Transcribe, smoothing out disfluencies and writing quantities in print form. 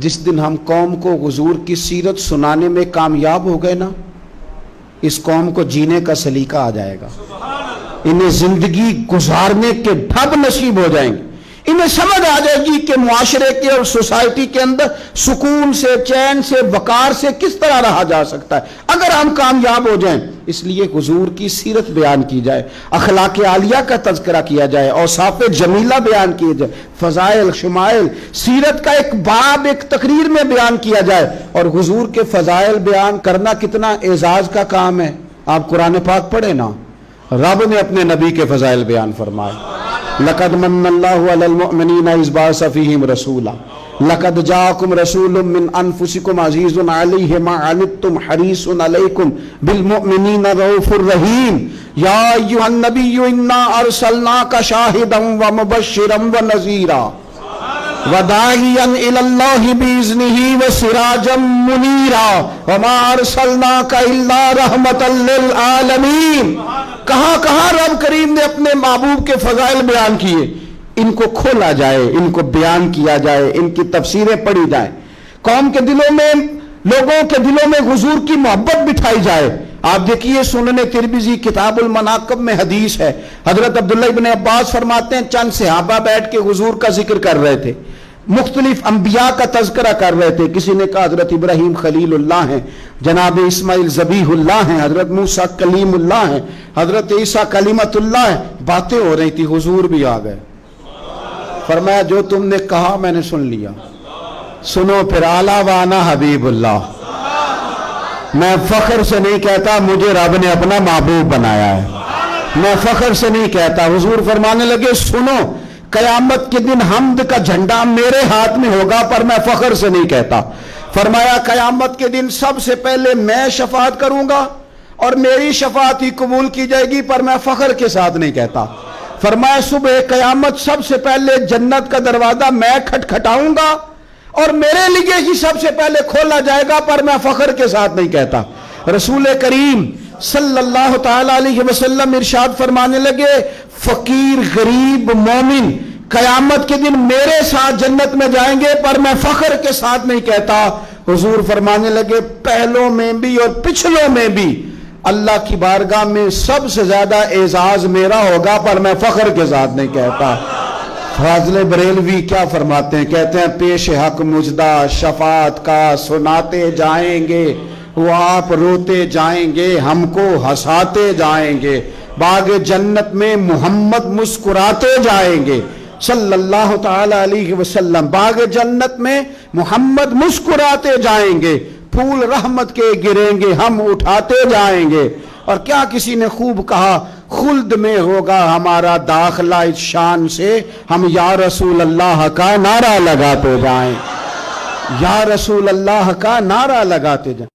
جس دن ہم قوم کو حضور کی سیرت سنانے میں کامیاب ہو گئے نا، اس قوم کو جینے کا سلیقہ آ جائے گا، انہیں زندگی گزارنے کے ڈھب نصیب ہو جائیں گے، انہیں سمجھ آ جائے گی کہ معاشرے کے اور سوسائٹی کے اندر سکون سے، چین سے، وقار سے کس طرح رہا جا سکتا ہے اگر ہم کامیاب ہو جائیں۔ اس لیے حضور کی سیرت بیان کی جائے، اخلاق عالیہ کا تذکرہ کیا جائے، اوصاف جمیلہ بیان کیے جائے، فضائل شمائل سیرت کا ایک باب ایک تقریر میں بیان کیا جائے۔ اور حضور کے فضائل بیان کرنا کتنا اعزاز کا کام ہے۔ آپ قرآن پاک پڑھیں نا، رب نے اپنے نبی کے فضائل بیان فرمائے، لقد من اللہ علی المؤمنین اذ بعث فیہم رسولا لقد جاءکم رسول من انفسکم عزیز علیہ ما عنتم حریص علیکم بالمؤمنین رؤوف الرحیم یا ایھا النبی انا ارسلناک شاہدا ومبشرا ونذیرا وداعیا الی اللہ باذنہ وسراجا منیرا وما ارسلناک الا رحمتا للعالمین۔ کہاں کہاں رب کریم نے اپنے محبوب کے فضائل بیان کیے، ان کو کھولا جائے، ان کو بیان کیا جائے، ان کی تفسیریں پڑھی جائیں، قوم کے دلوں میں، لوگوں کے دلوں میں حضور کی محبت بٹھائی جائے۔ آپ دیکھیے سنن ترمذی کتاب المناقب میں حدیث ہے، حضرت عبداللہ ابن عباس فرماتے ہیں چند صحابہ بیٹھ کے حضور کا ذکر کر رہے تھے، مختلف انبیاء کا تذکرہ کر رہے تھے۔ کسی نے کہا حضرت ابراہیم خلیل اللہ ہیں، جناب اسماعیل ذبیح اللہ ہیں، حضرت موسیٰ کلیم اللہ ہیں، حضرت عیسیٰ کلمت اللہ ہیں۔ باتیں ہو رہی تھی، حضور بھی آ گئے، فرمایا جو تم نے کہا میں نے سن لیا، سنو پھر اعلیٰ وانا حبیب اللہ۔ میں فخر سے نہیں کہتا مجھے رب نے اپنا محبوب بنایا ہے، میں فخر سے نہیں کہتا۔ حضور فرمانے لگے سنو، قیامت کے دن حمد کا جھنڈا میرے ہاتھ میں ہوگا، پر میں فخر سے نہیں کہتا۔ فرمایا قیامت کے دن سب سے پہلے میں شفاعت کروں گا اور میری شفاعت ہی قبول کی جائے گی، پر میں فخر کے ساتھ نہیں کہتا۔ فرمایا صبح قیامت سب سے پہلے جنت کا دروازہ میں کھٹکھٹاؤں گا اور میرے لیے ہی سب سے پہلے کھولا جائے گا، پر میں فخر کے ساتھ نہیں کہتا۔ رسول کریم صلی اللہ تعالی علیہ وسلم ارشاد فرمانے لگے فقیر غریب مومن قیامت کے دن میرے ساتھ جنت میں جائیں گے، پر میں فخر کے ساتھ نہیں کہتا۔ حضور فرمانے لگے پہلوں میں بھی اور پچھلوں میں بھی اللہ کی بارگاہ میں سب سے زیادہ اعزاز میرا ہوگا، پر میں فخر کے ساتھ نہیں کہتا۔ فاضل بریلوی کیا فرماتے ہیں؟ کہتے ہیں پیش حق مجدہ شفاعت کا سناتے جائیں گے، وہ آپ روتے جائیں گے، ہم کو ہنساتے جائیں گے، باغ جنت میں محمد مسکراتے جائیں گے صلی اللہ تعالی علیہ وسلم، باغ جنت میں محمد مسکراتے جائیں گے، پھول رحمت کے گریں گے، ہم اٹھاتے جائیں گے۔ اور کیا کسی نے خوب کہا خلد میں ہوگا ہمارا داخلہ اس شان سے، ہم یا رسول اللہ کا نعرہ لگاتے جائیں، یا رسول اللہ کا نعرہ لگاتے جائیں۔